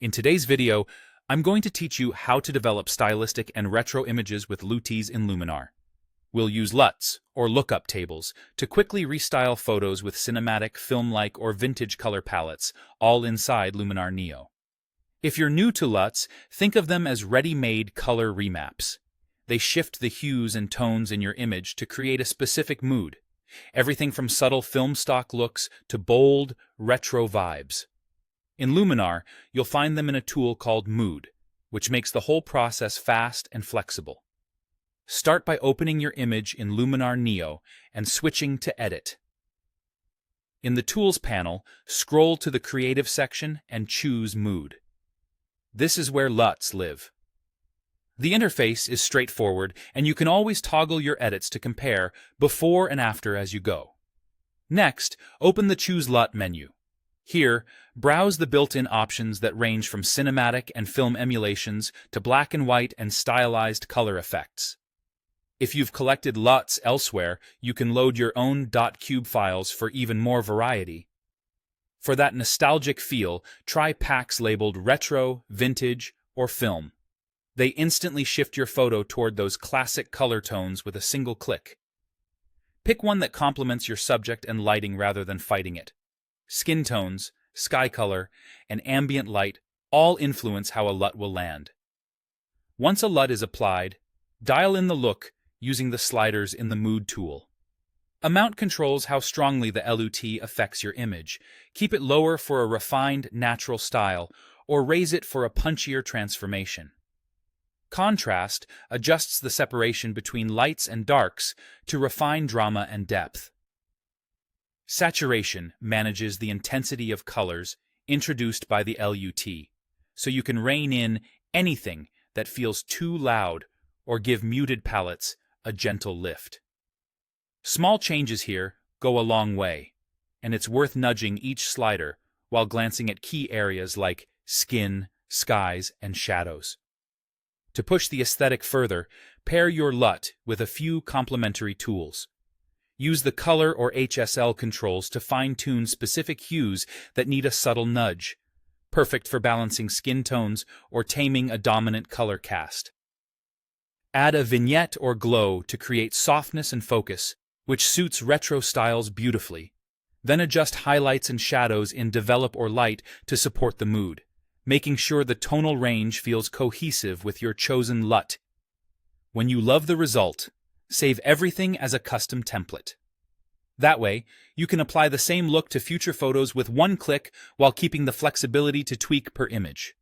In today's video, I'm going to teach you how to develop stylistic and retro images with LUTs in Luminar. We'll use LUTs, or lookup tables, to quickly restyle photos with cinematic, film-like, or vintage color palettes, all inside Luminar Neo. If you're new to LUTs, think of them as ready-made color remaps. They shift the hues and tones in your image to create a specific mood, everything from subtle film stock looks to bold, retro vibes. In Luminar, you'll find them in a tool called Mood, which makes the whole process fast and flexible. Start by opening your image in Luminar Neo and switching to Edit. In the Tools panel, scroll to the Creative section and choose Mood. This is where LUTs live. The interface is straightforward, and you can always toggle your edits to compare before and after as you go. Next, open the Choose LUT menu. Here, browse the built-in options that range from cinematic and film emulations to black and white and stylized color effects. If you've collected LUTs elsewhere, you can load your own .cube files for even more variety. For that nostalgic feel, try packs labeled Retro, Vintage, or Film. They instantly shift your photo toward those classic color tones with a single click. Pick one that complements your subject and lighting rather than fighting it. Skin tones, sky color, and ambient light all influence how a LUT will land. Once a LUT is applied, dial in the look using the sliders in the Mood tool. Amount controls how strongly the LUT affects your image. Keep it lower for a refined, natural style, or raise it for a punchier transformation. Contrast adjusts the separation between lights and darks to refine drama and depth. Saturation manages the intensity of colors introduced by the LUT, so you can rein in anything that feels too loud or give muted palettes a gentle lift. Small changes here go a long way, and it's worth nudging each slider while glancing at key areas like skin, skies, and shadows. To push the aesthetic further, pair your LUT with a few complementary tools. Use the color or HSL controls to fine-tune specific hues that need a subtle nudge, perfect for balancing skin tones or taming a dominant color cast. Add a vignette or glow to create softness and focus, which suits retro styles beautifully. Then adjust highlights and shadows in Develop or Light to support the mood, making sure the tonal range feels cohesive with your chosen LUT. When you love the result, save everything as a custom template. That way, you can apply the same look to future photos with one click while keeping the flexibility to tweak per image.